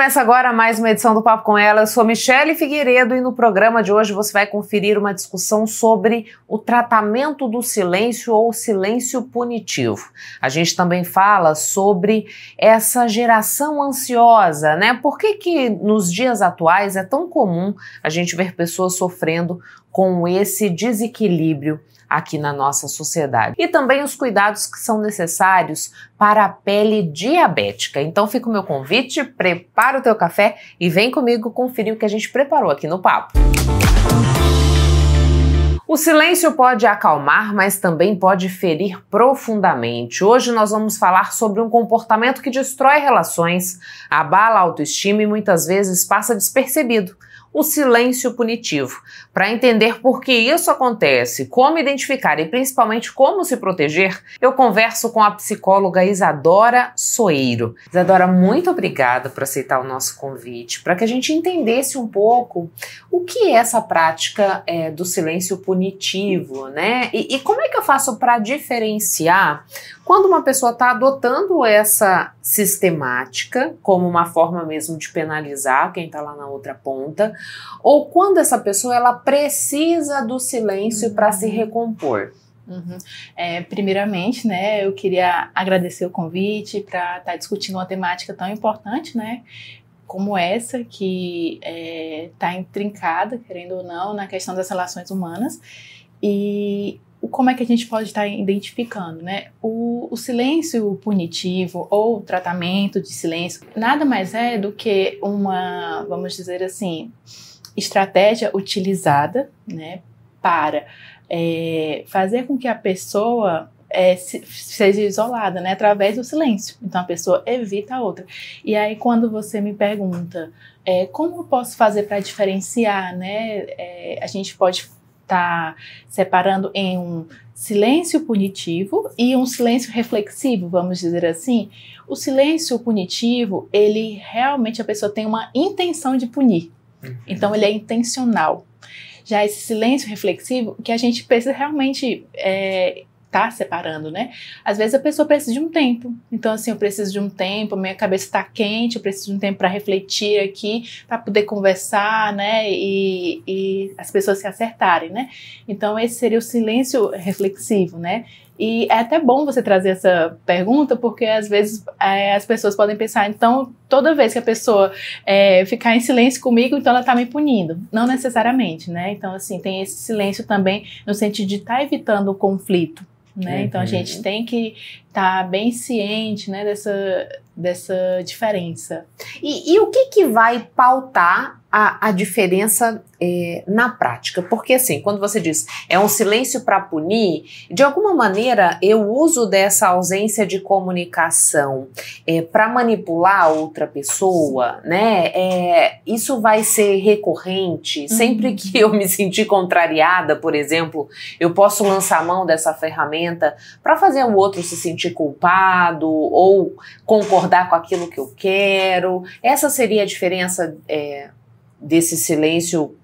Começa agora mais uma edição do Papo com Ela. Eu sou Michele Figueiredo e no programa de hoje você vai conferir uma discussão sobre o tratamento do silêncio ou silêncio punitivo. A gente também fala sobre essa geração ansiosa, né? Por que nos dias atuais é tão comum a gente ver pessoas sofrendo com esse desequilíbrio aqui na nossa sociedade. E também os cuidados que são necessários para a pele diabética. Então fica o meu convite, prepara o teu café e vem comigo conferir o que a gente preparou aqui no Papo. O silêncio pode acalmar, mas também pode ferir profundamente. Hoje nós vamos falar sobre um comportamento que destrói relações, abala a autoestima e muitas vezes passa despercebido. O silêncio punitivo. Para entender por que isso acontece, como identificar e principalmente como se proteger, eu converso com a psicóloga Isadora Soeiro. Isadora, muito obrigada por aceitar o nosso convite, para que a gente entendesse um pouco o que é essa prática do silêncio punitivo, né? E como é que eu faço para diferenciar quando uma pessoa está adotando essa sistemática como uma forma mesmo de penalizar quem está lá na outra ponta, ou quando essa pessoa ela precisa do silêncio para se recompor. Primeiramente, né, eu queria agradecer o convite para estar discutindo uma temática tão importante, né, como essa, que está intrincada, querendo ou não, na questão das relações humanas. E como é que a gente pode estar identificando, né? O silêncio punitivo ou tratamento de silêncio nada mais é do que uma, vamos dizer assim, estratégia utilizada, né, para fazer com que a pessoa seja isolada, né, através do silêncio. Então a pessoa evita a outra. E aí quando você me pergunta como eu posso fazer para diferenciar, né, a gente pode estar separando em um silêncio punitivo e um silêncio reflexivo, vamos dizer assim. O silêncio punitivo, ele realmente, a pessoa tem uma intenção de punir. Então ele é intencional. Já esse silêncio reflexivo, que a gente precisa realmente tá separando, né? Às vezes a pessoa precisa de um tempo. Então assim, eu preciso de um tempo, minha cabeça está quente, eu preciso de um tempo para refletir aqui, para poder conversar, né? E as pessoas se acertarem, né? Então esse seria o silêncio reflexivo, né? E é até bom você trazer essa pergunta, porque às vezes as pessoas podem pensar, então toda vez que a pessoa ficar em silêncio comigo, então ela está me punindo. Não necessariamente, né? Então assim, tem esse silêncio também no sentido de estar evitando o conflito, né? Então a gente tem que estar bem ciente, né, dessa diferença. E o que vai pautar a diferença na prática? Porque assim, quando você diz é um silêncio para punir, de alguma maneira eu uso dessa ausência de comunicação para manipular a outra pessoa, né? Isso vai ser recorrente? Sempre que eu me sentir contrariada, por exemplo, eu posso lançar mão dessa ferramenta para fazer o outro se sentir culpado ou concordar com aquilo que eu quero. Essa seria a diferença desse silêncio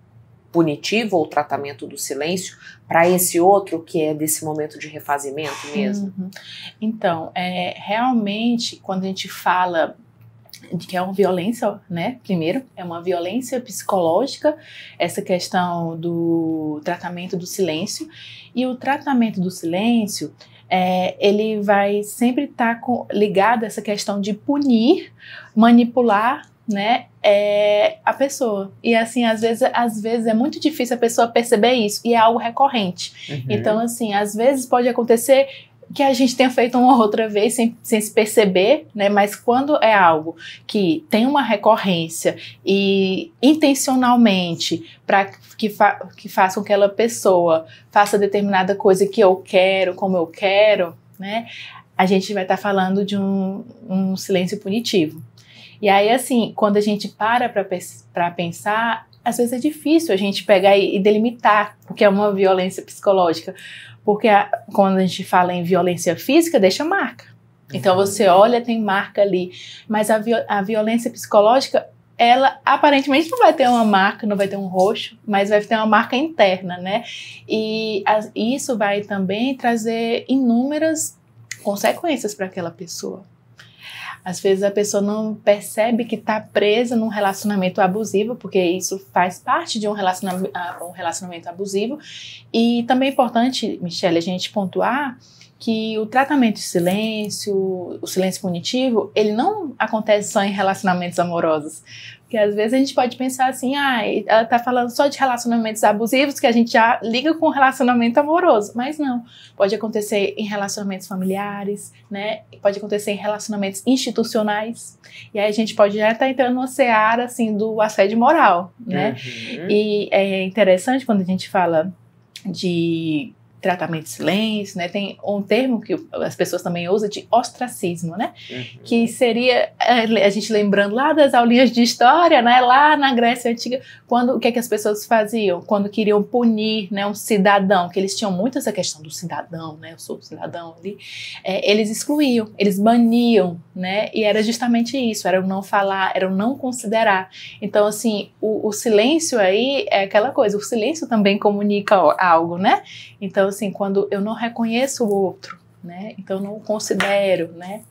punitivo ou tratamento do silêncio para esse outro que é desse momento de refazimento mesmo? Então, realmente, quando a gente fala de que é uma violência, né? Primeiro, é uma violência psicológica, essa questão do tratamento do silêncio. E o tratamento do silêncio, ele vai sempre estar ligado a essa questão de punir, manipular, né, a pessoa. E assim, às vezes é muito difícil a pessoa perceber isso, e é algo recorrente. Então assim, às vezes pode acontecer que a gente tenha feito uma outra vez sem se perceber, né? Mas quando é algo que tem uma recorrência e intencionalmente para que faça com que aquela pessoa faça determinada coisa que eu quero, como eu quero, né? A gente vai estar falando de um silêncio punitivo. E aí, assim, quando a gente para pensar, às vezes é difícil a gente pegar e delimitar o que é uma violência psicológica. Porque quando a gente fala em violência física, deixa marca. Então você olha, tem marca ali. Mas a violência psicológica, ela aparentemente não vai ter uma marca, não vai ter um roxo, mas vai ter uma marca interna, né? E isso vai também trazer inúmeras consequências para aquela pessoa. Às vezes a pessoa não percebe que está presa num relacionamento abusivo, porque isso faz parte de um relacionamento abusivo. E também é importante, Michele, a gente pontuar que o tratamento de silêncio, o silêncio punitivo, ele não acontece só em relacionamentos amorosos. Porque às vezes a gente pode pensar assim, ela está falando só de relacionamentos abusivos, que a gente já liga com relacionamento amoroso. Mas não, pode acontecer em relacionamentos familiares, né? Pode acontecer em relacionamentos institucionais. E aí a gente pode já estar entrando numa seara assim, do assédio moral, né? Uhum. E é interessante quando a gente fala de tratamento de silêncio, né? Tem um termo que as pessoas também usam de ostracismo, né? Uhum. Que seria, a gente lembrando lá das aulinhas de história, né? Lá na Grécia Antiga, o que é que as pessoas faziam? Quando queriam punir, né, um cidadão, que eles tinham muito essa questão do cidadão, né? Eu sou cidadão ali. Eles excluíam, eles baniam, né? E era justamente isso, era o não falar, era o não considerar. Então, assim, o silêncio aí é aquela coisa, o silêncio também comunica algo, né? Então, assim, quando eu não reconheço o outro, né? Então eu não o considero, né?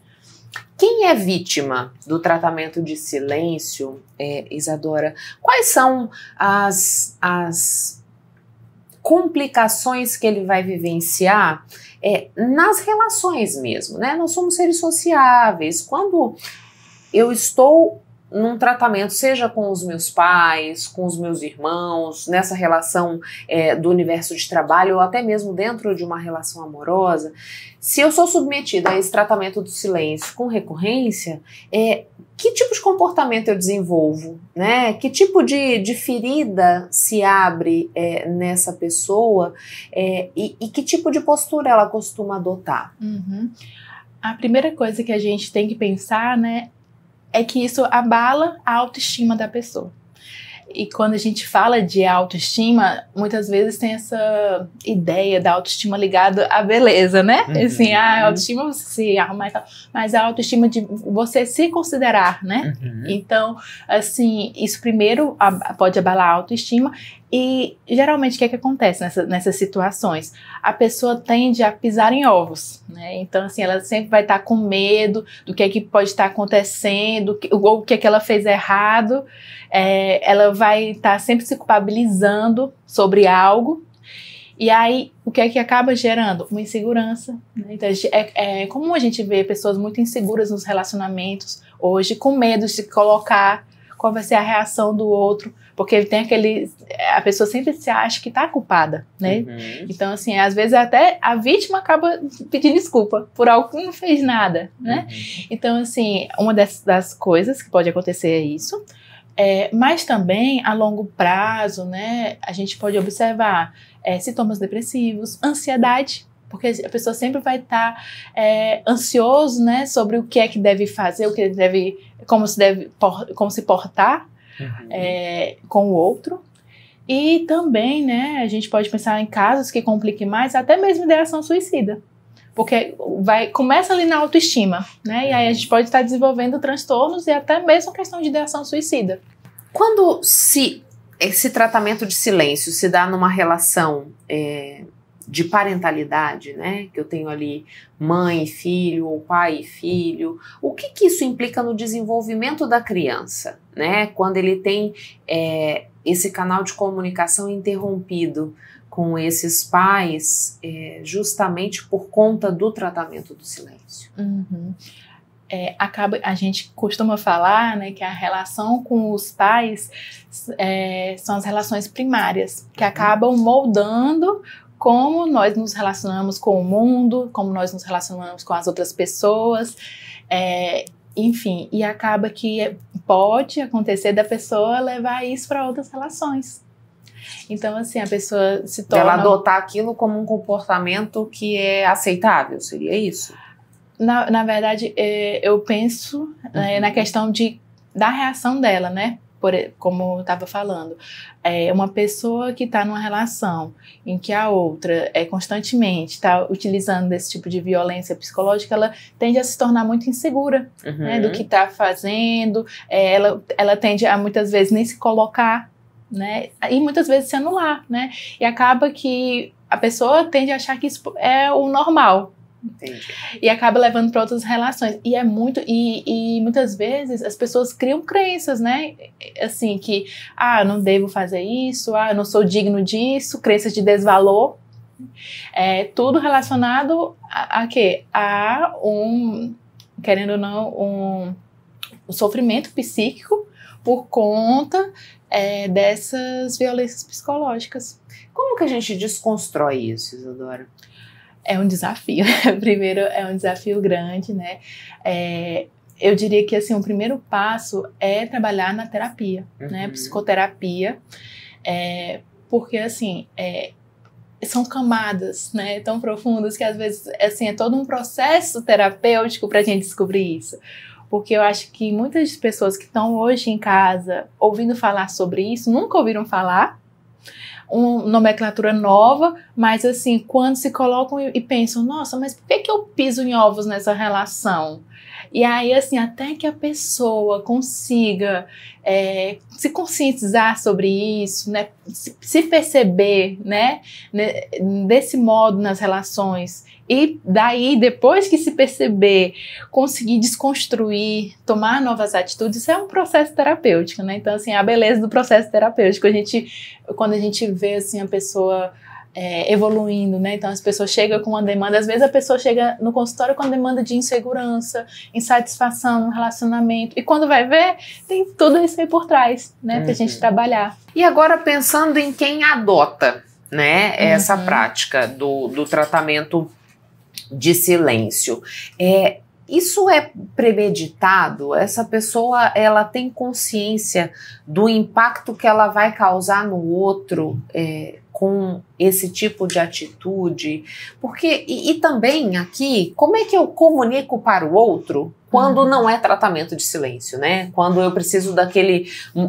Quem é vítima do tratamento de silêncio, Isadora, quais são as complicações que ele vai vivenciar nas relações mesmo, né? Nós somos seres sociáveis. Quando eu estou num tratamento, seja com os meus pais, com os meus irmãos, nessa relação do universo de trabalho ou até mesmo dentro de uma relação amorosa, se eu sou submetida a esse tratamento do silêncio com recorrência, que tipo de comportamento eu desenvolvo, né? Que tipo de ferida se abre nessa pessoa e que tipo de postura ela costuma adotar? Uhum. A primeira coisa que a gente tem que pensar, né, é que isso abala a autoestima da pessoa. E quando a gente fala de autoestima, muitas vezes tem essa ideia da autoestima ligada à beleza, né? Uhum. Assim, a autoestima você se arrumar e tal, mas a autoestima de você se considerar, né? Uhum. Então, assim, isso primeiro pode abalar a autoestima. E geralmente o que é que acontece nessas situações? A pessoa tende a pisar em ovos, né? Então, assim, ela sempre vai estar com medo do que é que pode estar acontecendo, ou o que é que ela fez errado. Ela vai estar sempre se culpabilizando sobre algo. E aí, o que é que acaba gerando? Uma insegurança, né? Então, é comum a gente ver pessoas muito inseguras nos relacionamentos hoje, com medo de se colocar, qual vai ser a reação do outro, porque ele tem a pessoa sempre se acha que tá culpada, né? Uhum. Então, assim, às vezes até a vítima acaba pedindo desculpa por algo que não fez nada, né? Uhum. Então, assim, uma das coisas que pode acontecer é isso. Mas também, a longo prazo, né, a gente pode observar sintomas depressivos, ansiedade, porque a pessoa sempre vai estar ansioso, né, sobre o que é que deve fazer, como se portar com o outro. E também, né, a gente pode pensar em casos que compliquem mais, até mesmo ideação suicida. Porque começa ali na autoestima, né? E aí a gente pode estar desenvolvendo transtornos e até mesmo questão de ideação suicida. Quando esse tratamento de silêncio se dá numa relação de parentalidade, né? Que eu tenho ali mãe e filho, ou pai e filho, o que isso implica no desenvolvimento da criança, né? Quando ele tem esse canal de comunicação interrompido com esses pais, justamente por conta do tratamento do silêncio. Uhum. A gente costuma falar, né, que a relação com os pais são as relações primárias, que acabam moldando como nós nos relacionamos com o mundo, como nós nos relacionamos com as outras pessoas, enfim, e acaba que pode acontecer da pessoa levar isso para outras relações. Então, assim, a pessoa se torna... Ela adotar aquilo como um comportamento que é aceitável, seria isso? Na verdade, eu penso na questão da reação dela, né? Como eu estava falando. Uma pessoa que está numa relação em que a outra constantemente está utilizando desse tipo de violência psicológica, ela tende a se tornar muito insegura, né, do que está fazendo. Ela tende a muitas vezes nem se colocar, né, e muitas vezes se anular, né, e acaba que a pessoa tende a achar que isso é o normal, Entendi. E acaba levando para outras relações. E é muito. E muitas vezes as pessoas criam crenças, né? Assim, que não devo fazer isso, eu não sou digno disso, crenças de desvalor. Tudo relacionado a quê? A querendo ou não, um sofrimento psíquico por conta dessas violências psicológicas. Como que a gente desconstrói isso, Isadora? É um desafio. Primeiro, é um desafio grande, né? Eu diria que, assim, o primeiro passo é trabalhar na terapia, né? Psicoterapia, porque, assim, são camadas, né, tão profundas que, às vezes, assim, é todo um processo terapêutico para a gente descobrir isso. Porque eu acho que muitas pessoas que estão hoje em casa ouvindo falar sobre isso, nunca ouviram falar, uma nomenclatura nova, mas assim, quando se colocam e pensam, nossa, mas por que eu piso em ovos nessa relação? E aí, assim, até que a pessoa consiga se conscientizar sobre isso, né, se perceber, né, desse modo nas relações, e daí, depois que se perceber, conseguir desconstruir, tomar novas atitudes, isso é um processo terapêutico, né? Então, assim, a beleza do processo terapêutico, quando a gente vê, assim, a pessoa evoluindo, né? Então, as pessoas chegam com uma demanda, às vezes a pessoa chega no consultório com uma demanda de insegurança, insatisfação no relacionamento, e quando vai ver, tem tudo isso aí por trás, né? Pra gente trabalhar. E agora, pensando em quem adota, né, essa prática do tratamento de silêncio, isso é premeditado? Essa pessoa, ela tem consciência do impacto que ela vai causar no outro com esse tipo de atitude? Porque, e também aqui, como é que eu comunico para o outro quando não é tratamento de silêncio, né? Quando eu preciso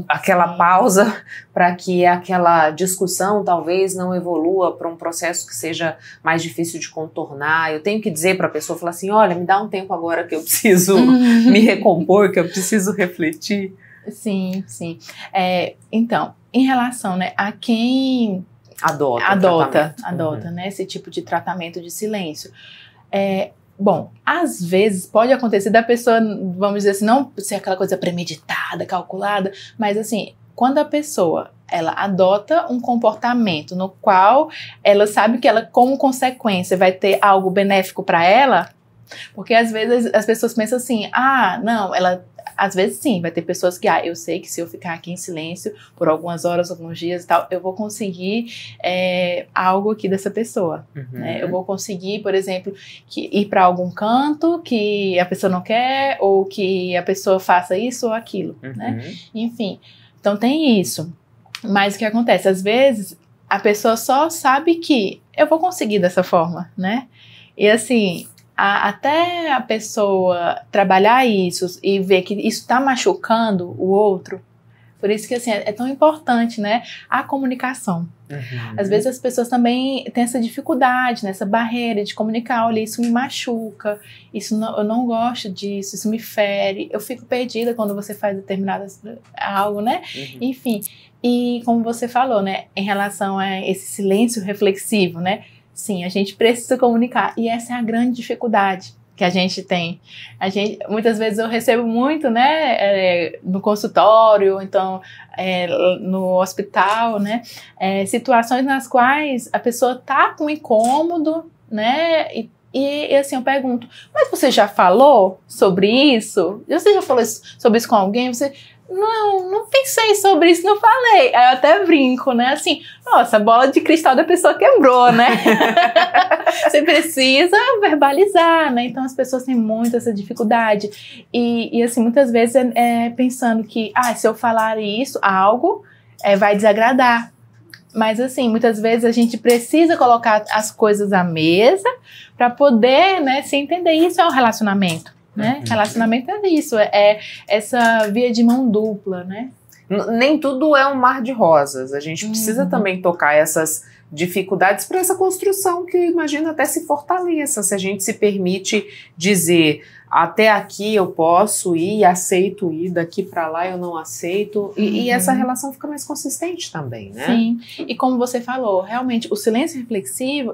aquela pausa para que aquela discussão talvez não evolua para um processo que seja mais difícil de contornar. Eu tenho que dizer para a pessoa, falar assim, olha, me dá um tempo agora que eu preciso me recompor, que eu preciso refletir. Sim. Então, em relação, né, a quem adota, né, esse tipo de tratamento de silêncio, bom, às vezes pode acontecer da pessoa, vamos dizer assim, não ser aquela coisa premeditada, calculada, mas assim, quando a pessoa, ela adota um comportamento no qual ela sabe que ela, como consequência, vai ter algo benéfico para ela, porque às vezes as pessoas pensam assim, não, às vezes sim, vai ter pessoas que, eu sei que se eu ficar aqui em silêncio por algumas horas, alguns dias e tal, eu vou conseguir algo aqui dessa pessoa, né? Eu vou conseguir, por exemplo, ir para algum canto que a pessoa não quer, ou que a pessoa faça isso ou aquilo, né? Enfim, então tem isso. Mas o que acontece? Às vezes, a pessoa só sabe que eu vou conseguir dessa forma, né? E assim, até a pessoa trabalhar isso e ver que isso está machucando o outro, por isso que assim, é tão importante, né, a comunicação. Às vezes as pessoas também têm essa dificuldade, né, essa barreira de comunicar, olha, isso me machuca, eu não gosto disso, isso me fere, eu fico perdida quando você faz algo, né, enfim. E como você falou, né, em relação a esse silêncio reflexivo, né, sim, a gente precisa comunicar, e essa é a grande dificuldade que a gente tem. Muitas vezes eu recebo muito, né, no consultório, então no hospital, né, situações nas quais a pessoa tá com incômodo, né, e assim, eu pergunto, mas você já falou sobre isso? Você já falou sobre isso com alguém? Não pensei sobre isso, não falei. Aí eu até brinco, né? Assim, nossa, a bola de cristal da pessoa quebrou, né? Você precisa verbalizar, né? Então as pessoas têm muito essa dificuldade. E assim, muitas vezes pensando que, se eu falar isso, algo vai desagradar. Mas assim, muitas vezes a gente precisa colocar as coisas à mesa para poder, né, se entender. Isso é um relacionamento. Né? Relacionamento é isso, é essa via de mão dupla, né? Nem tudo é um mar de rosas, a gente precisa também tocar essas dificuldades para essa construção que eu imagino até se fortaleça, se a gente se permite dizer, até aqui eu posso ir, aceito ir, daqui para lá eu não aceito, e essa relação fica mais consistente também, né? Sim, e como você falou, realmente o silêncio reflexivo,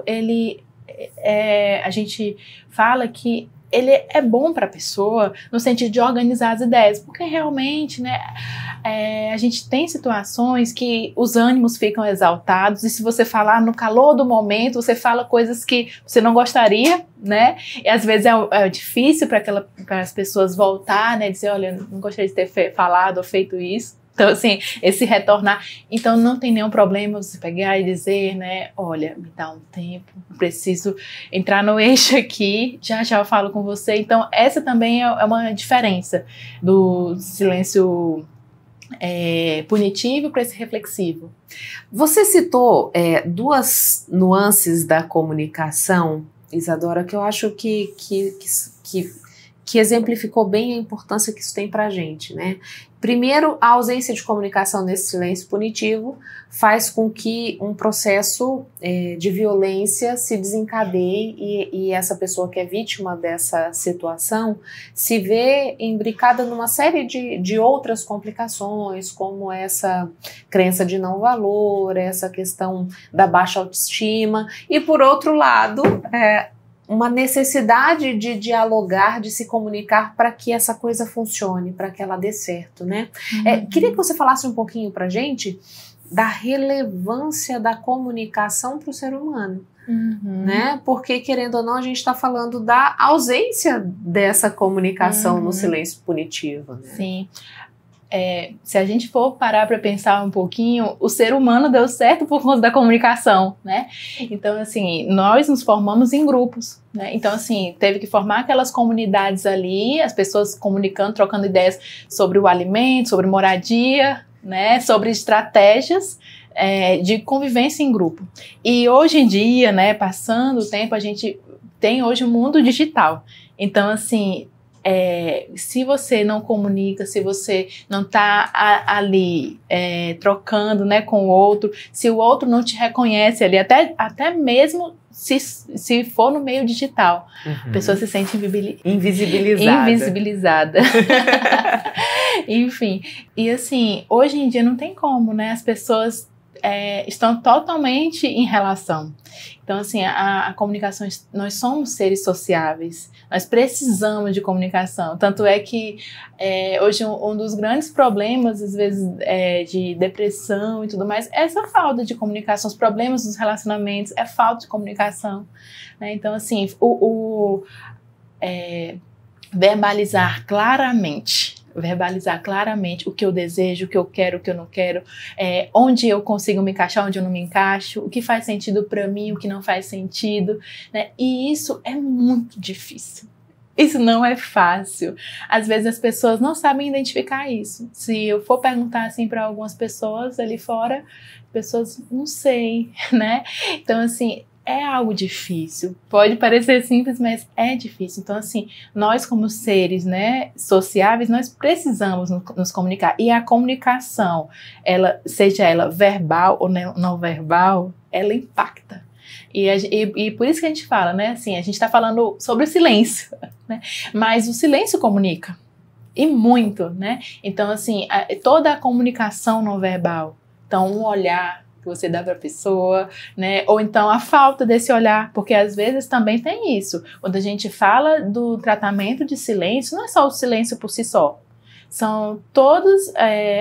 a gente fala que ele é bom para a pessoa no sentido de organizar as ideias, porque realmente, né, a gente tem situações que os ânimos ficam exaltados, e se você falar no calor do momento, você fala coisas que você não gostaria, né, e às vezes é difícil para as pessoas voltar, né, dizer, olha, não gostaria de ter falado ou feito isso. Então, assim, esse retornar. Então, não tem nenhum problema você pegar e dizer, né, olha, me dá um tempo, preciso entrar no eixo aqui, já eu falo com você. Então, essa também é uma diferença do silêncio punitivo para esse reflexivo. Você citou duas nuances da comunicação, Isadora, que eu acho que exemplificou bem a importância que isso tem para a gente, né? Primeiro, a ausência de comunicação nesse silêncio punitivo faz com que um processo de violência se desencadeie e essa pessoa que é vítima dessa situação se vê imbricada numa série de outras complicações, como essa crença de não valor, essa questão da baixa autoestima e, por outro lado, uma necessidade de dialogar, de se comunicar para que essa coisa funcione, para que ela dê certo, né? Queria que você falasse um pouquinho para a gente da relevância da comunicação para o ser humano, né? Porque, querendo ou não, a gente está falando da ausência dessa comunicação no silêncio punitivo, né? Sim. Se a gente for parar para pensar um pouquinho, o ser humano deu certo por conta da comunicação, né? Então, assim, nós nos formamos em grupos, né? Então, assim, teve que formar aquelas comunidades ali, as pessoas comunicando, trocando ideias sobre o alimento, sobre moradia, né? Sobre estratégias de convivência em grupo. E hoje em dia, né, passando o tempo, a gente tem hoje um mundo digital. Então, assim, se você não comunica, se você não está ali trocando, né, com o outro, se o outro não te reconhece ali, até mesmo se for no meio digital, a pessoa se sente invisibilizada. Enfim, e assim, hoje em dia não tem como, né, as pessoas estão totalmente em relação. Então, assim, a comunicação, nós somos seres sociáveis, nós precisamos de comunicação. Tanto é que hoje um dos grandes problemas, às vezes, de depressão e tudo mais, é essa falta de comunicação. Os problemas dos relacionamentos é falta de comunicação, né? Então, assim, verbalizar claramente o que eu desejo, o que eu quero, o que eu não quero, onde eu consigo me encaixar, onde eu não me encaixo, o que faz sentido para mim, o que não faz sentido, né? E isso é muito difícil. Isso não é fácil. Às vezes as pessoas não sabem identificar isso. Se eu for perguntar assim para algumas pessoas ali fora, pessoas não sei, né? Então, assim, é algo difícil, pode parecer simples, mas é difícil. Então, assim, nós como seres, né, sociáveis, nós precisamos nos comunicar. E a comunicação, seja ela verbal ou não verbal, ela impacta. E por isso que a gente fala, né, assim, a gente está falando sobre o silêncio, né, mas o silêncio comunica, e muito, né. Então, assim, toda a comunicação não verbal, então um olhar que você dá para a pessoa, né? Ou então a falta desse olhar, porque às vezes também tem isso. Quando a gente fala do tratamento de silêncio, não é só o silêncio por si só. São todas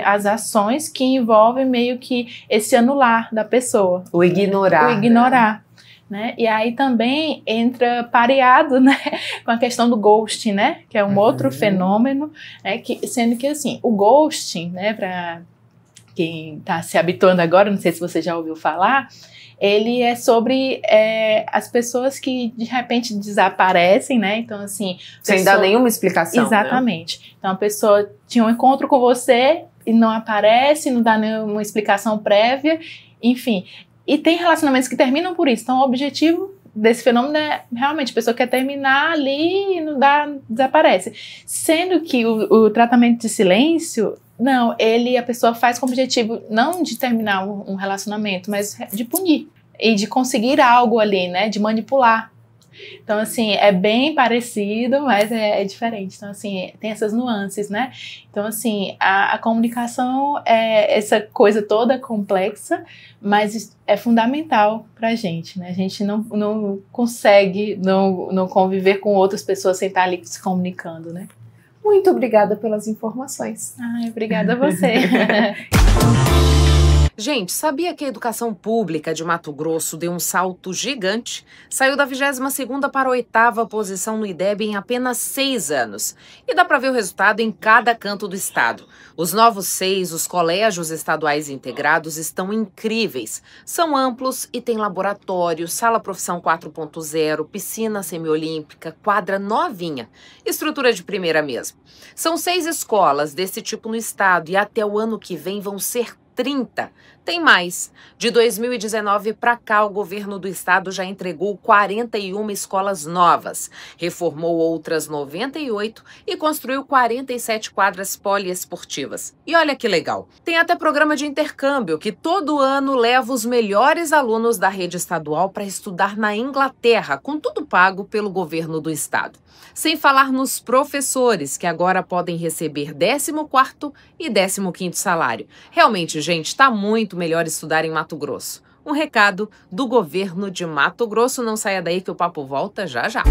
as ações que envolvem meio que esse anular da pessoa. O ignorar. Né? E aí também entra pareado, né, com a questão do ghosting, né? Que é um outro fenômeno, né? Sendo que assim, o ghosting, né, para quem está se habituando agora, não sei se você já ouviu falar, ele é sobre as pessoas que de repente desaparecem, né? Então, assim. Sem dar nenhuma explicação. Exatamente. Né? Então, a pessoa tinha um encontro com você e não aparece, não dá nenhuma explicação prévia, enfim. E tem relacionamentos que terminam por isso. Então, o objetivo desse fenômeno é realmente a pessoa quer terminar ali e desaparece. Sendo que o tratamento de silêncio. Não, a pessoa faz com o objetivo não de terminar um relacionamento, mas de punir e de conseguir algo ali, né, de manipular. Então, assim, é bem parecido, mas é diferente. Então, assim, tem essas nuances, né? Então, assim, a comunicação é essa coisa toda complexa, mas é fundamental pra gente, né? A gente não consegue não conviver com outras pessoas sem estar ali se comunicando, né? Muito obrigada pelas informações. Obrigada a você. Gente, sabia que a educação pública de Mato Grosso deu um salto gigante? Saiu da 22ª para a 8ª posição no IDEB em apenas 6 anos. E dá para ver o resultado em cada canto do estado. Os novos 6, os colégios estaduais integrados, estão incríveis. São amplos e têm laboratório, sala profissão 4.0, piscina semiolímpica, quadra novinha. Estrutura de primeira mesmo. São 6 escolas desse tipo no estado e até o ano que vem vão ser 30. Tem mais. De 2019 para cá, o governo do estado já entregou 41 escolas novas, reformou outras 98 e construiu 47 quadras poliesportivas. E olha que legal, tem até programa de intercâmbio que todo ano leva os melhores alunos da rede estadual para estudar na Inglaterra, com tudo pago pelo governo do estado. Sem falar nos professores, que agora podem receber 14º e 15º salário. Realmente, gente, está muito melhor estudar em Mato Grosso. Um recado do governo de Mato Grosso. Não saia daí que o papo volta já já.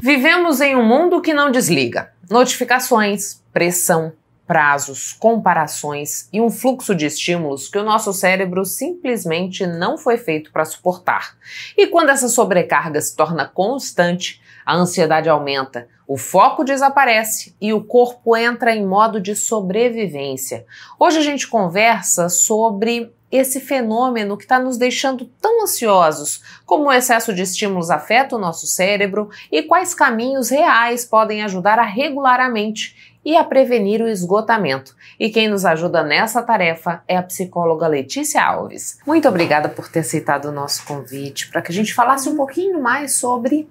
Vivemos em um mundo que não desliga. Notificações, pressão, prazos, comparações e um fluxo de estímulos que o nosso cérebro simplesmente não foi feito para suportar. E quando essa sobrecarga se torna constante, a ansiedade aumenta, o foco desaparece e o corpo entra em modo de sobrevivência. Hoje a gente conversa sobre esse fenômeno que está nos deixando tão ansiosos, como o excesso de estímulos afeta o nosso cérebro e quais caminhos reais podem ajudar a regular a mente e a prevenir o esgotamento. E quem nos ajuda nessa tarefa é a psicóloga Letícia Alves. Muito obrigada por ter aceitado o nosso convite, para que a gente falasse um pouquinho mais sobre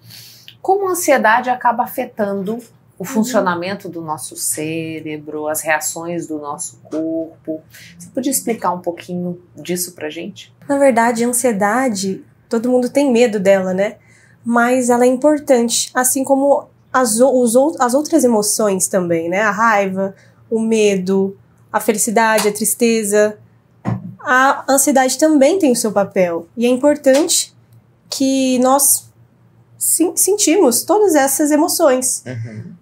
como a ansiedade acaba afetando o funcionamento do nosso cérebro, as reações do nosso corpo. Você podia explicar um pouquinho disso pra gente? Na verdade, a ansiedade, todo mundo tem medo dela, né? Mas ela é importante, assim como as outras emoções também, né? A raiva, o medo, a felicidade, a tristeza. A ansiedade também tem o seu papel. E é importante que nós sentimos todas essas emoções.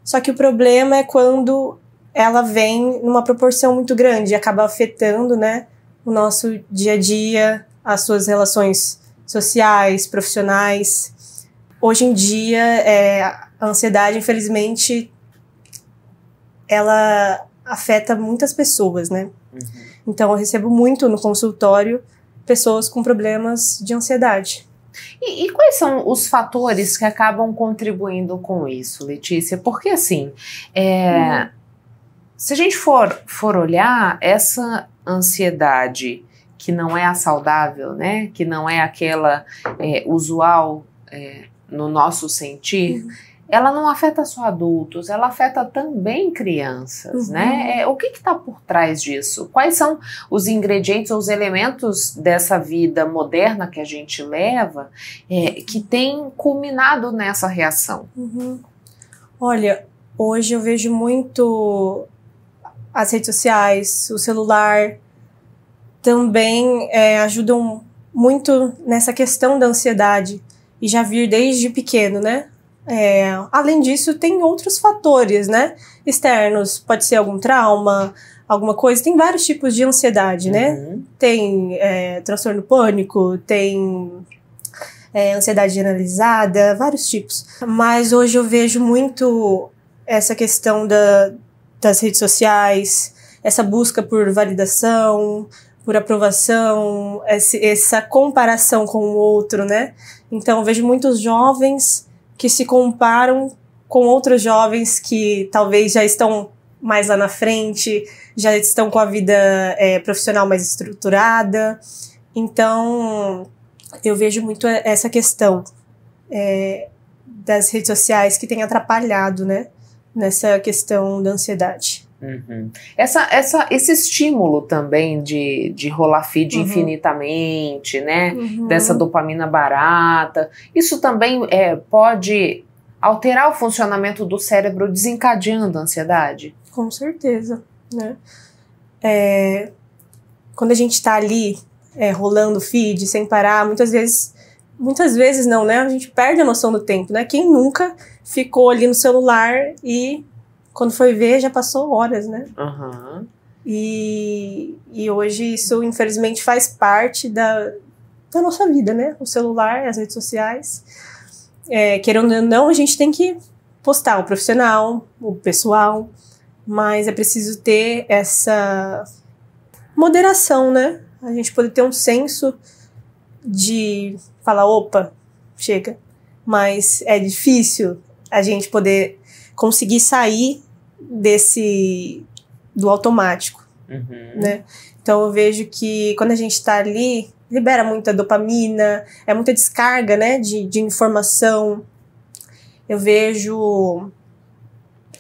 Só que o problema é quando ela vem numa proporção muito grande e acaba afetando, né, o nosso dia a dia, as suas relações sociais, profissionais. Hoje em dia, a ansiedade, infelizmente, ela afeta muitas pessoas, né? Então, eu recebo muito no consultório pessoas com problemas de ansiedade. E quais são os fatores que acabam contribuindo com isso, Letícia? Porque, assim, se a gente for olhar essa ansiedade que não é a saudável, né? Que não é aquela usual no nosso sentir, ela não afeta só adultos, ela afeta também crianças, né? O que está por trás disso? Quais são os ingredientes ou os elementos dessa vida moderna que a gente leva que tem culminado nessa reação? Olha, hoje eu vejo muito as redes sociais, o celular também ajudam muito nessa questão da ansiedade e já vir desde pequeno, né? Além disso, tem outros fatores, né, externos, pode ser algum trauma, alguma coisa, tem vários tipos de ansiedade, né, tem transtorno pânico, tem ansiedade generalizada, vários tipos, mas hoje eu vejo muito essa questão das redes sociais, essa busca por validação, por aprovação, essa comparação com o outro, né, então eu vejo muitos jovens que se comparam com outros jovens que talvez já estão mais lá na frente, já estão com a vida profissional mais estruturada. Então, eu vejo muito essa questão das redes sociais que tem atrapalhado, né, nessa questão da ansiedade. Uhum. Esse estímulo também de rolar feed infinitamente, né? Dessa dopamina barata, isso também pode alterar o funcionamento do cérebro, desencadeando a ansiedade? Com certeza, né? Quando a gente está ali rolando feed sem parar, muitas vezes não, né? A gente perde a noção do tempo, né? Quem nunca ficou ali no celular e quando foi ver já passou horas, né? Uhum. E hoje isso infelizmente faz parte da nossa vida, né? O celular, as redes sociais. Querendo ou não, a gente tem que postar o profissional, o pessoal, mas é preciso ter essa moderação, né? A gente poder ter um senso de falar, opa, chega. Mas é difícil a gente poder conseguir sair do automático, né? Então eu vejo que quando a gente está ali, libera muita dopamina, é muita descarga, né, de informação. Eu vejo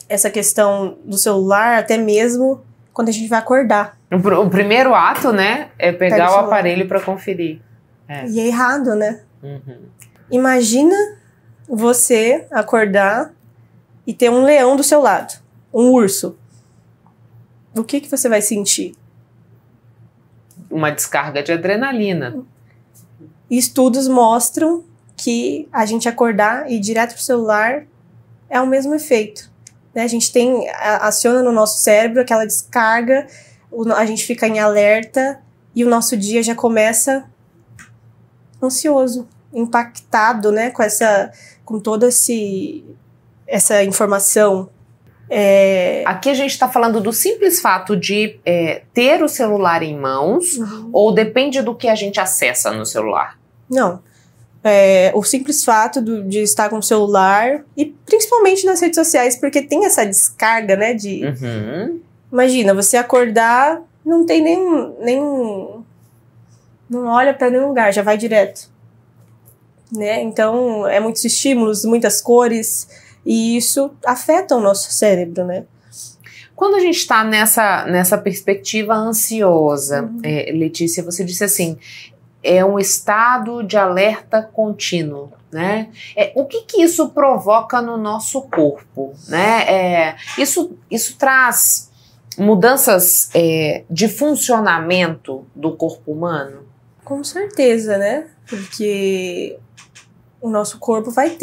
essa questão do celular até mesmo quando a gente vai acordar. O primeiro ato, né, é pegar o aparelho para conferir. E é errado, né? Imagina você acordar e ter um leão do seu lado, um urso. O que você vai sentir? Uma descarga de adrenalina. Estudos mostram que a gente acordar e ir direto pro celular é o mesmo efeito, né? A gente aciona no nosso cérebro aquela descarga, a gente fica em alerta e o nosso dia já começa ansioso, impactado, né, com toda essa informação. Aqui a gente está falando do simples fato de ter o celular em mãos, ou depende do que a gente acessa no celular? Não. O simples fato de estar com o celular, e principalmente nas redes sociais, porque tem essa descarga, né, Imagina, você acordar, não tem nenhum não olha para nenhum lugar, já vai direto, né? Então, muitos estímulos, muitas cores, e isso afeta o nosso cérebro, né? Quando a gente está nessa perspectiva ansiosa, Letícia, você disse assim, é um estado de alerta contínuo, né? O que isso provoca no nosso corpo, né? Isso traz mudanças de funcionamento do corpo humano? Com certeza, né? Porque o nosso corpo vai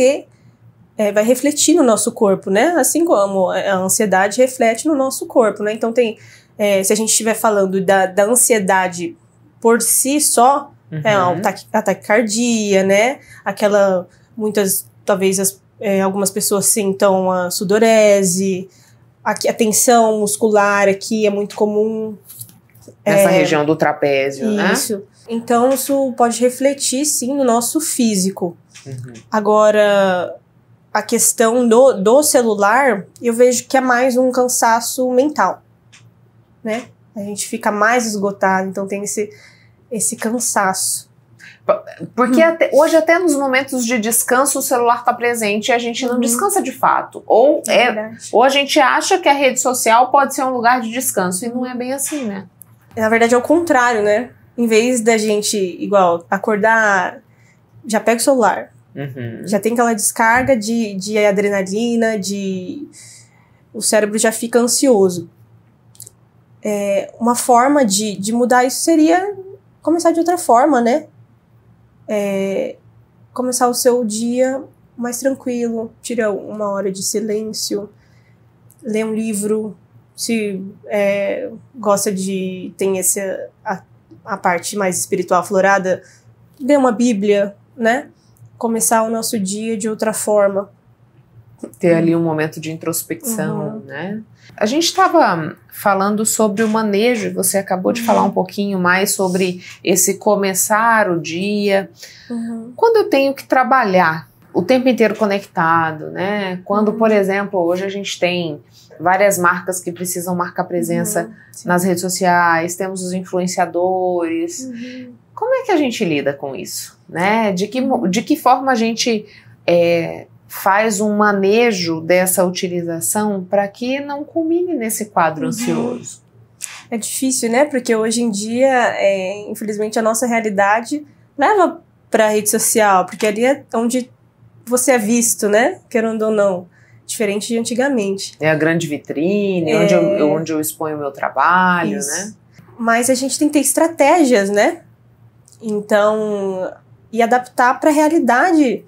refletir no nosso corpo, né? Assim como a ansiedade reflete no nosso corpo, né? Então se a gente estiver falando da ansiedade por si só, a taquicardia, né? Talvez algumas pessoas sintam a sudorese, a tensão muscular aqui é muito comum. Nessa região do trapézio, né? Isso. Então, isso pode refletir, sim, no nosso físico. Agora, a questão do celular, eu vejo que é mais um cansaço mental, né? A gente fica mais esgotado, então tem esse cansaço. Porque hoje, até nos momentos de descanso, o celular está presente e a gente não descansa de fato. Ou a gente acha que a rede social pode ser um lugar de descanso, e não é bem assim, né? Na verdade, é o contrário, né? Em vez da gente, acordar, já pega o celular. Já tem aquela descarga de adrenalina, o cérebro já fica ansioso. Uma forma de mudar isso seria começar de outra forma, né? Começar o seu dia mais tranquilo, tira 1 hora de silêncio, lê um livro, se gosta tem a parte mais espiritual aflorada, lê uma Bíblia, né? Começar o nosso dia de outra forma. Ter ali um momento de introspecção, né? A gente estava falando sobre o manejo, você acabou de falar um pouquinho mais sobre esse começar o dia. Quando eu tenho que trabalhar o tempo inteiro conectado, né? Quando, por exemplo, hoje a gente tem várias marcas que precisam marcar presença nas redes sociais, temos os influenciadores. Como é que a gente lida com isso, né? De que forma a gente faz um manejo dessa utilização para que não culmine nesse quadro ansioso? É difícil, né? Porque hoje em dia, infelizmente, a nossa realidade leva para a rede social, porque ali é onde você é visto, né? Querendo ou não. Diferente de antigamente. É a grande vitrine, onde eu exponho o meu trabalho, isso, né? Mas a gente tem que ter estratégias, né? Então, e adaptar para a realidade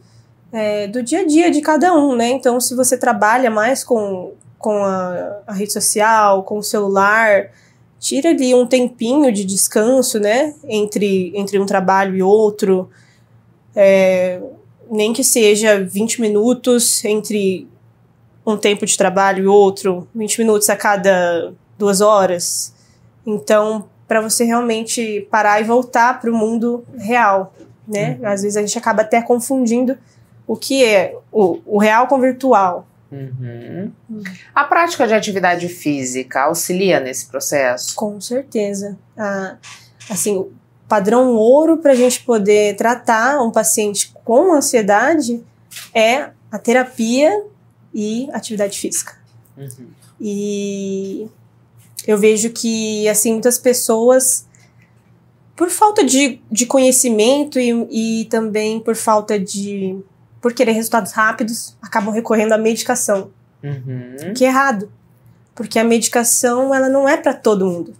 do dia a dia de cada um, né? Então, se você trabalha mais com a rede social, com o celular, tira ali um tempinho de descanso, né? Entre um trabalho e outro. Nem que seja 20 minutos entre um tempo de trabalho e outro, 20 minutos a cada 2 horas. Então, para você realmente parar e voltar para o mundo real, né? Às vezes a gente acaba até confundindo o que é o real com o virtual. A prática de atividade física auxilia nesse processo? Com certeza. Assim, o padrão ouro para a gente poder tratar um paciente com ansiedade é a terapia e atividade física. E eu vejo que, assim, muitas pessoas, por falta de conhecimento e também por querer resultados rápidos, acabam recorrendo à medicação. Que é errado. Porque a medicação, ela não é para todo mundo.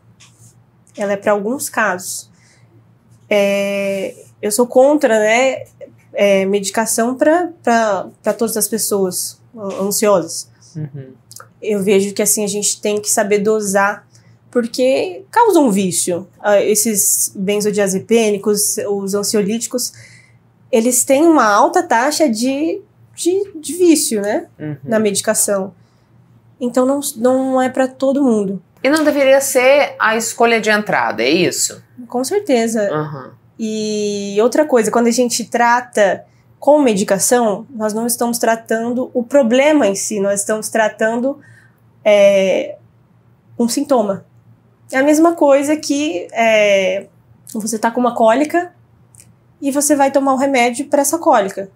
Ela é para alguns casos. Eu sou contra, né, medicação para todas as pessoas ansiosas. Eu vejo que, assim, a gente tem que saber dosar, porque causa um vício. Esses benzodiazepínicos, os ansiolíticos, eles têm uma alta taxa de vício, né, na medicação. Então não é para todo mundo. E não deveria ser a escolha de entrada, é isso? Com certeza. E outra coisa, quando a gente trata com medicação, nós não estamos tratando o problema em si, nós estamos tratando um sintoma. É a mesma coisa que você está com uma cólica e você vai tomar um remédio para essa cólica.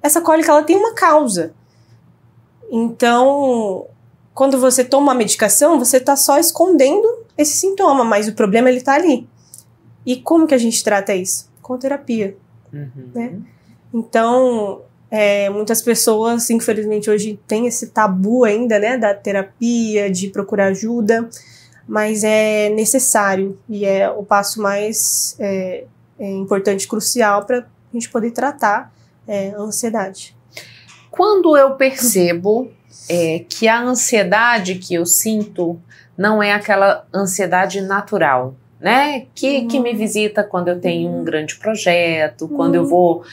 Essa cólica, ela tem uma causa. Então, quando você toma uma medicação, você está só escondendo esse sintoma, mas o problema, ele está ali. E como que a gente trata isso? Com terapia. Né? Então, muitas pessoas, infelizmente, hoje tem esse tabu ainda, né, da terapia, de procurar ajuda, mas é necessário e é o passo mais importante, crucial para a gente poder tratar a ansiedade. Quando eu percebo que a ansiedade que eu sinto não é aquela ansiedade natural, né? Que me visita quando eu tenho um grande projeto, quando eu vou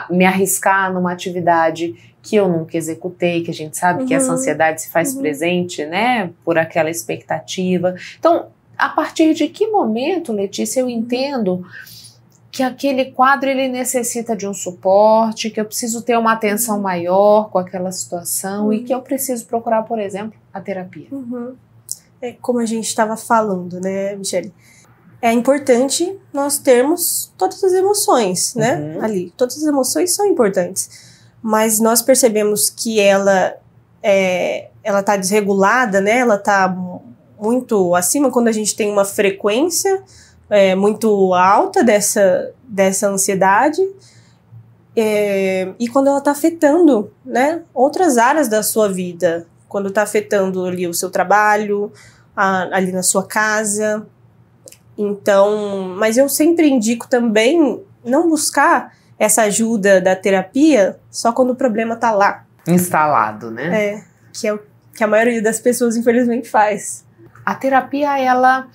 me arriscar numa atividade que eu nunca executei, que a gente sabe que essa ansiedade se faz presente, né? Por aquela expectativa. Então, a partir de que momento, Letícia, eu entendo que aquele quadro, ele necessita de um suporte, que eu preciso ter uma atenção maior com aquela situação e que eu preciso procurar, por exemplo, a terapia? Como a gente estava falando, né, Michele? É importante nós termos todas as emoções, né, ali. Todas as emoções são importantes. Mas nós percebemos que ela tá desregulada, né, ela tá muito acima quando a gente tem uma frequência muito alta dessa ansiedade, e quando ela está afetando, né, outras áreas da sua vida, quando está afetando ali o seu trabalho, ali na sua casa. Então, mas eu sempre indico também não buscar essa ajuda da terapia só quando o problema está lá. Instalado, né? Que é o que a maioria das pessoas, infelizmente, faz. A terapia, ela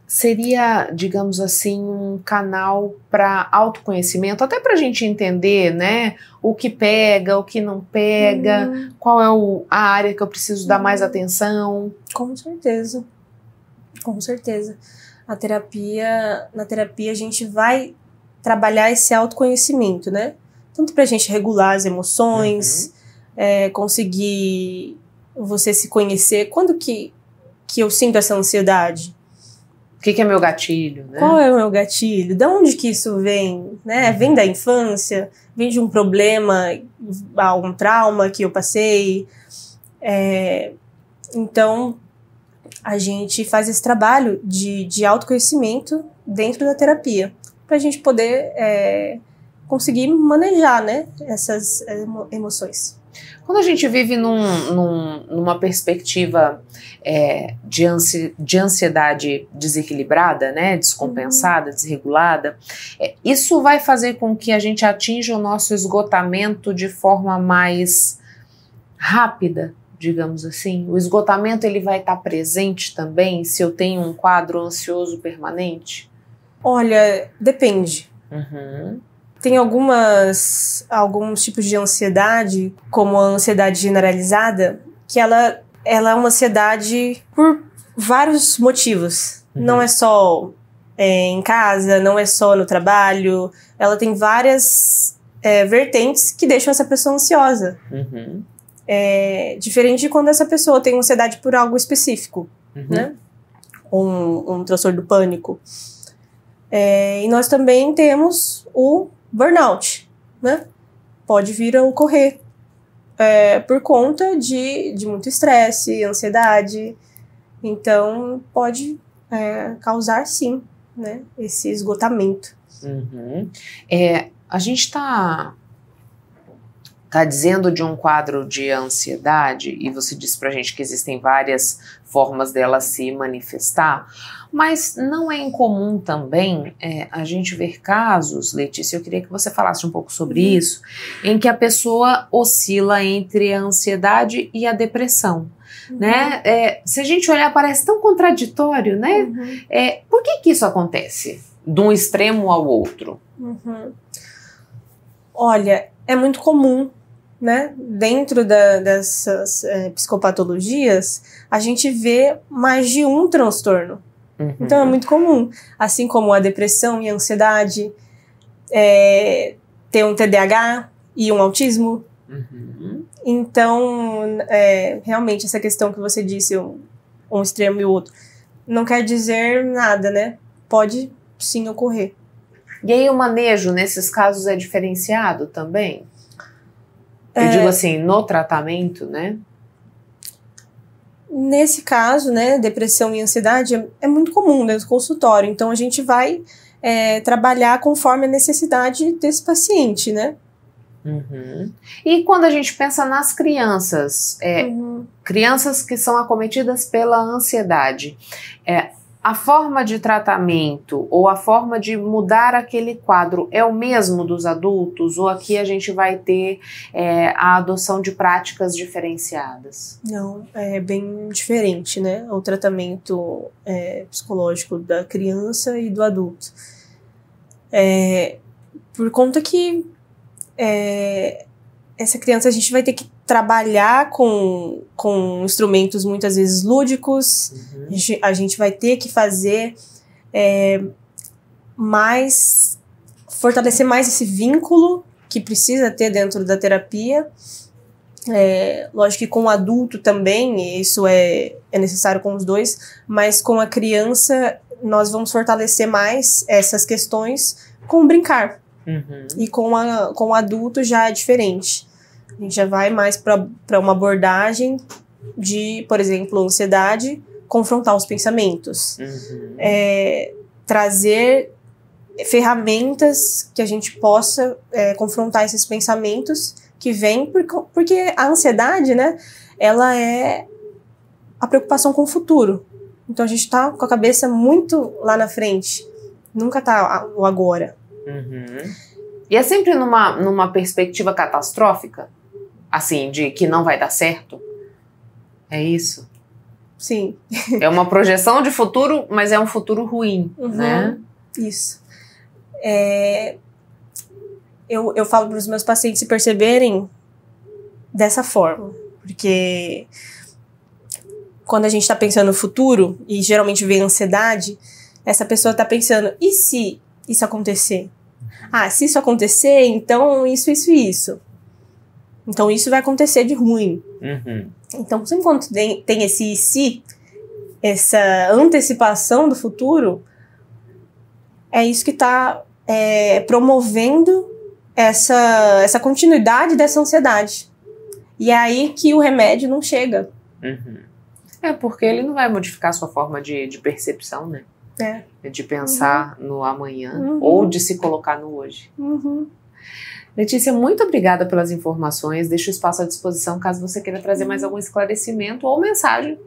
seria, digamos assim, um canal para autoconhecimento, até para a gente entender, né, o que pega, o que não pega, qual é a área que eu preciso dar mais atenção. Com certeza. Com certeza. Na terapia a gente vai trabalhar esse autoconhecimento, né? Tanto para a gente regular as emoções, conseguir você se conhecer. Quando que eu sinto essa ansiedade? que é meu gatilho, né? Qual é o meu gatilho? De onde que isso vem? Né? Vem da infância? Vem de um problema, algum trauma que eu passei? Então, a gente faz esse trabalho de autoconhecimento dentro da terapia, para a gente poder conseguir manejar, né, essas emoções. Quando a gente vive numa perspectiva de ansiedade desequilibrada, né, descompensada, desregulada, isso vai fazer com que a gente atinja o nosso esgotamento de forma mais rápida, digamos assim? O esgotamento ele vai estar presente também se eu tenho um quadro ansioso permanente? Olha, depende. Uhum. Tem alguns tipos de ansiedade, como a ansiedade generalizada, que ela é uma ansiedade por vários motivos. Uhum. Não é só em casa, não é só no trabalho. Ela tem várias vertentes que deixam essa pessoa ansiosa. Uhum. Diferente de quando essa pessoa tem ansiedade por algo específico, uhum. né? Um transtorno do pânico. E nós também temos o burnout, né? Pode vir a ocorrer por conta de muito estresse, ansiedade. Então, pode causar, sim, né, esse esgotamento. Uhum. A gente está dizendo de um quadro de ansiedade, e você disse pra gente que existem várias formas dela se manifestar, mas não é incomum também a gente ver casos, Letícia, eu queria que você falasse um pouco sobre isso, em que a pessoa oscila entre a ansiedade e a depressão. Uhum. Né? Se a gente olhar, parece tão contraditório, né? Uhum. Por que isso acontece? De um extremo ao outro? Uhum. Olha, é muito comum, né? Dentro dessas psicopatologias, a gente vê mais de um transtorno. Uhum. Então é muito comum. Assim como a depressão e a ansiedade, ter um TDAH e um autismo. Uhum. Então, realmente, essa questão que você disse, um extremo e o outro, não quer dizer nada, né? Pode sim ocorrer. E aí o manejo nesses casos é diferenciado também? Eu digo assim, no tratamento, né? Nesse caso, né, depressão e ansiedade é muito comum dentro do consultório. Então, a gente vai trabalhar conforme a necessidade desse paciente, né? Uhum. E quando a gente pensa nas crianças, crianças que são acometidas pela ansiedade, a forma de tratamento ou a forma de mudar aquele quadro é o mesmo dos adultos? Ou aqui a gente vai ter a adoção de práticas diferenciadas? Não, é bem diferente, né? O tratamento psicológico da criança e do adulto. Por conta que essa criança a gente vai ter que trabalhar com instrumentos muitas vezes lúdicos. Uhum. A gente vai ter que fazer fortalecer mais esse vínculo que precisa ter dentro da terapia. Lógico que com o adulto também, isso é necessário com os dois, mas com a criança nós vamos fortalecer mais essas questões com o brincar. Uhum. E com o adulto já é diferente. A gente já vai mais para uma abordagem de, por exemplo, ansiedade, confrontar os pensamentos. Uhum. Trazer ferramentas que a gente possa confrontar esses pensamentos que vêm, porque a ansiedade, né, ela é a preocupação com o futuro. Então a gente tá com a cabeça muito lá na frente, nunca tá o agora. Uhum. E é sempre numa perspectiva catastrófica? Assim, de que não vai dar certo? É isso? Sim. É uma projeção de futuro, mas é um futuro ruim, uhum. né? Isso. Eu falo para os meus pacientes se perceberem dessa forma, porque quando a gente está pensando no futuro, e geralmente vem ansiedade, essa pessoa está pensando, e se isso acontecer? Ah, se isso acontecer, então isso. Então isso vai acontecer de ruim. Uhum. Então, sempre quando tem esse e se, essa antecipação do futuro, é isso que está promovendo essa continuidade dessa ansiedade. E é aí que o remédio não chega. Uhum. Porque ele não vai modificar a sua forma de percepção, né? De pensar no amanhã ou de se colocar no hoje. Letícia, muito obrigada pelas informações. Deixo o espaço à disposição caso você queira trazer mais algum esclarecimento ou mensagem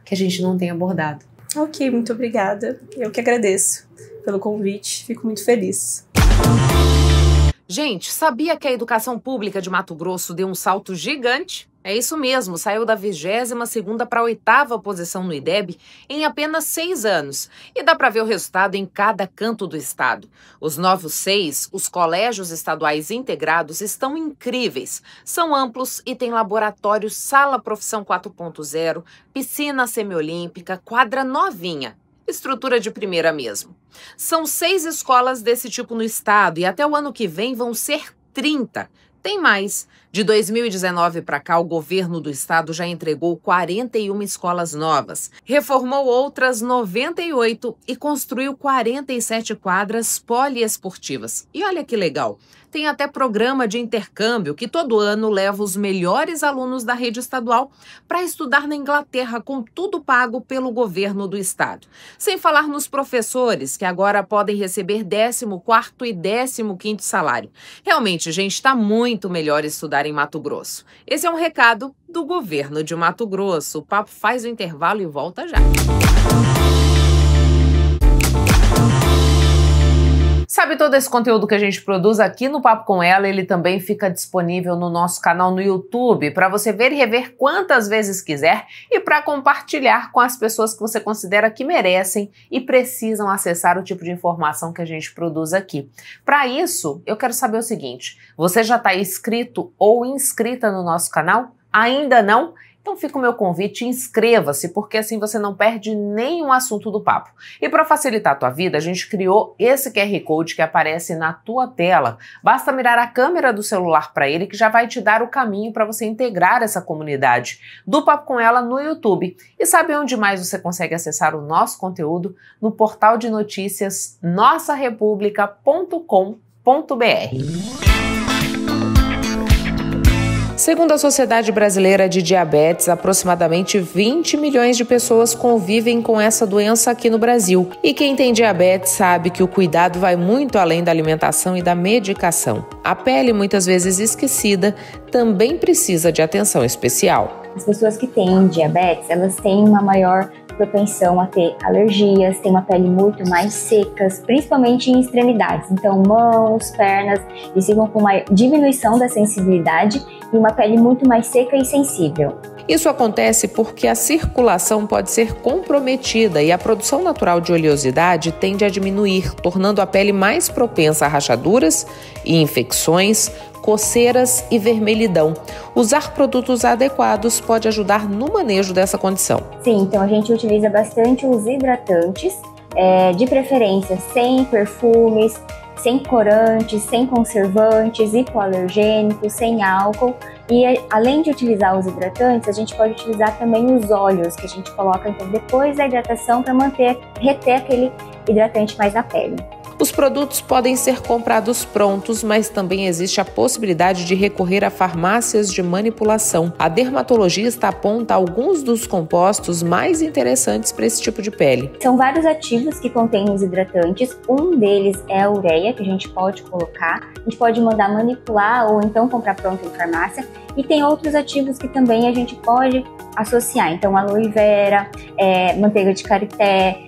que a gente não tenha abordado. Ok, muito obrigada. Eu que agradeço pelo convite. Fico muito feliz. Gente, sabia que a educação pública de Mato Grosso deu um salto gigante? É isso mesmo, saiu da 22ª para a 8ª posição no IDEB em apenas 6 anos. E dá para ver o resultado em cada canto do estado. Os novos 6, os colégios estaduais integrados, estão incríveis. São amplos e têm laboratório, sala profissão 4.0, piscina semiolímpica, quadra novinha. Estrutura de primeira mesmo. São 6 escolas desse tipo no estado e até o ano que vem vão ser 30. Tem mais. De 2019 para cá, o governo do estado já entregou 41 escolas novas, reformou outras 98 e construiu 47 quadras poliesportivas. E olha que legal, tem até programa de intercâmbio que todo ano leva os melhores alunos da rede estadual para estudar na Inglaterra, com tudo pago pelo governo do estado. Sem falar nos professores, que agora podem receber 14º e 15º salário. Realmente, gente, está muito melhor estudar em Mato Grosso. Esse é um recado do governo de Mato Grosso. O Papo faz o intervalo e volta já. Sabe todo esse conteúdo que a gente produz aqui no Papo com Ela, ele também fica disponível no nosso canal no YouTube para você ver e rever quantas vezes quiser e para compartilhar com as pessoas que você considera que merecem e precisam acessar o tipo de informação que a gente produz aqui. Para isso, eu quero saber o seguinte, você já está inscrito ou inscrita no nosso canal? Ainda não? Então fica o meu convite, inscreva-se, porque assim você não perde nenhum assunto do papo. E para facilitar a tua vida, a gente criou esse QR Code que aparece na tua tela. Basta mirar a câmera do celular para ele que já vai te dar o caminho para você integrar essa comunidade do Papo com Ela no YouTube. E sabe onde mais você consegue acessar o nosso conteúdo? No portal de notícias nossarepublica.com.br. Segundo a Sociedade Brasileira de Diabetes, aproximadamente 20 milhões de pessoas convivem com essa doença aqui no Brasil. E quem tem diabetes sabe que o cuidado vai muito além da alimentação e da medicação. A pele, muitas vezes esquecida, também precisa de atenção especial. As pessoas que têm diabetes, elas têm uma maior propensão a ter alergias, têm uma pele muito mais secas, principalmente em extremidades. Então, mãos, pernas, eles ficam com uma diminuição da sensibilidade e uma pele muito mais seca e sensível. Isso acontece porque a circulação pode ser comprometida e a produção natural de oleosidade tende a diminuir, tornando a pele mais propensa a rachaduras e infecções, coceiras e vermelhidão. Usar produtos adequados pode ajudar no manejo dessa condição. Sim, então a gente utiliza bastante os hidratantes, de preferência sem perfumes, sem corantes, sem conservantes, hipoalergênicos, sem álcool. E além de utilizar os hidratantes, a gente pode utilizar também os óleos que a gente coloca então, depois da hidratação para reter aquele hidratante mais na pele. Os produtos podem ser comprados prontos, mas também existe a possibilidade de recorrer a farmácias de manipulação. A dermatologista aponta alguns dos compostos mais interessantes para esse tipo de pele. São vários ativos que contêm os hidratantes. Um deles é a ureia, que a gente pode colocar. A gente pode mandar manipular ou então comprar pronto em farmácia. E tem outros ativos que também a gente pode associar. Então, aloe vera, manteiga de karité,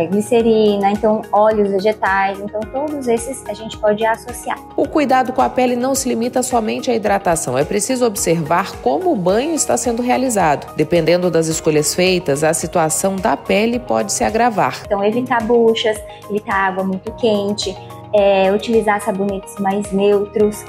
glicerina, então óleos vegetais, então todos esses a gente pode associar. O cuidado com a pele não se limita somente à hidratação, é preciso observar como o banho está sendo realizado. Dependendo das escolhas feitas, a situação da pele pode se agravar. Então evitar buchas, evitar água muito quente, utilizar sabonetes mais neutros,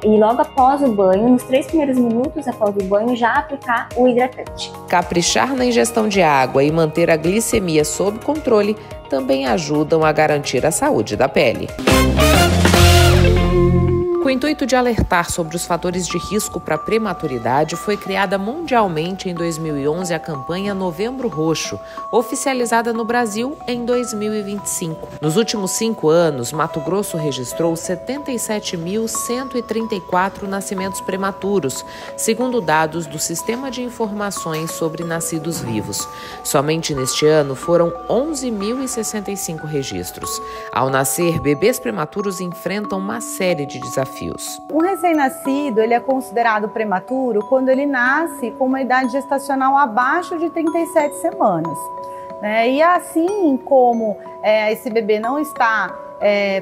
e logo após o banho, nos 3 primeiros minutos após o banho, já aplicar o hidratante. Caprichar na ingestão de água e manter a glicemia sob controle também ajudam a garantir a saúde da pele. Com o intuito de alertar sobre os fatores de risco para a prematuridade, foi criada mundialmente em 2011 a campanha Novembro Roxo, oficializada no Brasil em 2025. Nos últimos 5 anos, Mato Grosso registrou 77.134 nascimentos prematuros, segundo dados do Sistema de Informações sobre Nascidos Vivos. Somente neste ano foram 11.065 registros. Ao nascer, bebês prematuros enfrentam uma série de desafios. Um recém-nascido, ele é considerado prematuro quando ele nasce com uma idade gestacional abaixo de 37 semanas. Né? E assim como esse bebê não está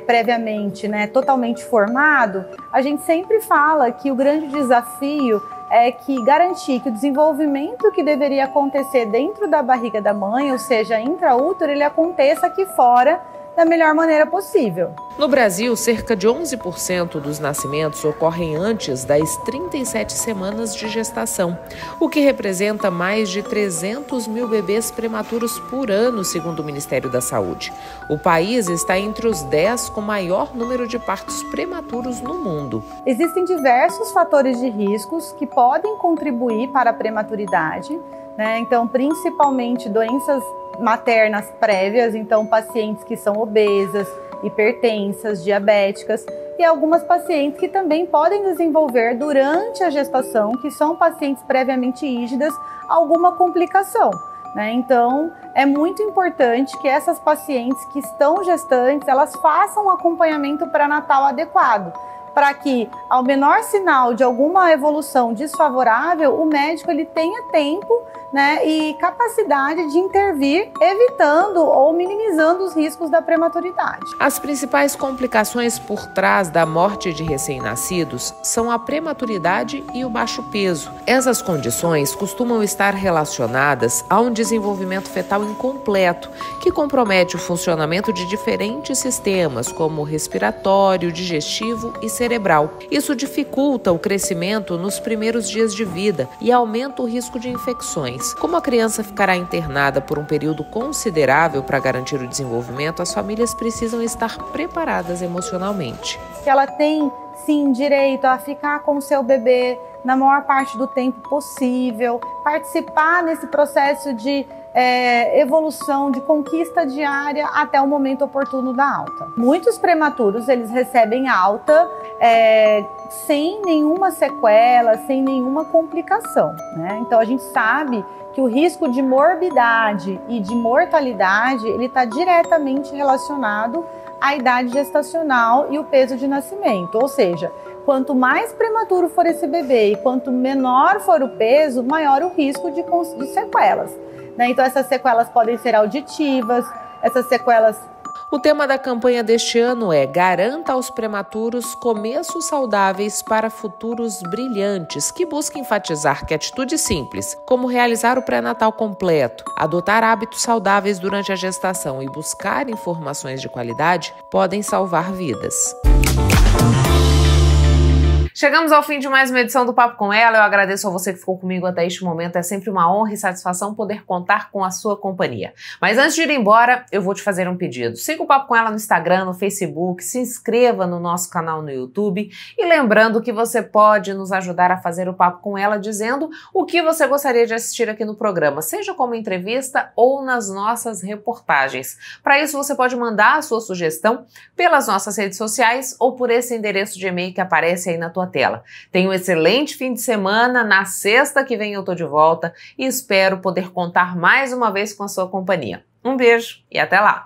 previamente totalmente formado, a gente sempre fala que o grande desafio é que garantir que o desenvolvimento que deveria acontecer dentro da barriga da mãe, ou seja, intraútero, ele aconteça aqui fora da melhor maneira possível. No Brasil, cerca de 11% dos nascimentos ocorrem antes das 37 semanas de gestação, o que representa mais de 300 mil bebês prematuros por ano, segundo o Ministério da Saúde. O país está entre os 10 com maior número de partos prematuros no mundo. Existem diversos fatores de riscos que podem contribuir para a prematuridade, né? Então, principalmente doenças maternas prévias, então pacientes que são obesas, hipertensas, diabéticas e algumas pacientes que também podem desenvolver durante a gestação, que são pacientes previamente rígidas, alguma complicação. Então, é muito importante que essas pacientes que estão gestantes, elas façam um acompanhamento pré-natal adequado, para que, ao menor sinal de alguma evolução desfavorável, o médico ele tenha tempo e capacidade de intervir, evitando ou minimizando os riscos da prematuridade. As principais complicações por trás da morte de recém-nascidos são a prematuridade e o baixo peso. Essas condições costumam estar relacionadas a um desenvolvimento fetal incompleto, que compromete o funcionamento de diferentes sistemas, como respiratório, digestivo e cerebral. Isso dificulta o crescimento nos primeiros dias de vida e aumenta o risco de infecções. Como a criança ficará internada por um período considerável para garantir o desenvolvimento, as famílias precisam estar preparadas emocionalmente. Ela tem, sim, direito a ficar com o seu bebê na maior parte do tempo possível, participar nesse processo de evolução, de conquista diária até o momento oportuno da alta. Muitos prematuros, eles recebem alta sem nenhuma sequela, sem nenhuma complicação, né? Então a gente sabe que o risco de morbidade e de mortalidade, ele está diretamente relacionado à idade gestacional e o peso de nascimento, ou seja, quanto mais prematuro for esse bebê e quanto menor for o peso, maior o risco de sequelas. Então essas sequelas podem ser auditivas, essas sequelas... O tema da campanha deste ano é Garanta aos prematuros começos saudáveis para futuros brilhantes, que busca enfatizar que atitudes simples, como realizar o pré-natal completo, adotar hábitos saudáveis durante a gestação e buscar informações de qualidade, podem salvar vidas. Chegamos ao fim de mais uma edição do Papo com Ela. Eu agradeço a você que ficou comigo até este momento. É sempre uma honra e satisfação poder contar com a sua companhia. Mas antes de ir embora, eu vou te fazer um pedido. Siga o Papo com Ela no Instagram, no Facebook, se inscreva no nosso canal no YouTube e lembrando que você pode nos ajudar a fazer o Papo com Ela dizendo o que você gostaria de assistir aqui no programa, seja como entrevista ou nas nossas reportagens. Para isso, você pode mandar a sua sugestão pelas nossas redes sociais ou por esse endereço de e-mail que aparece aí na tua tela. Tenha um excelente fim de semana. Na sexta que vem eu tô de volta e espero poder contar mais uma vez com a sua companhia. Um beijo e até lá!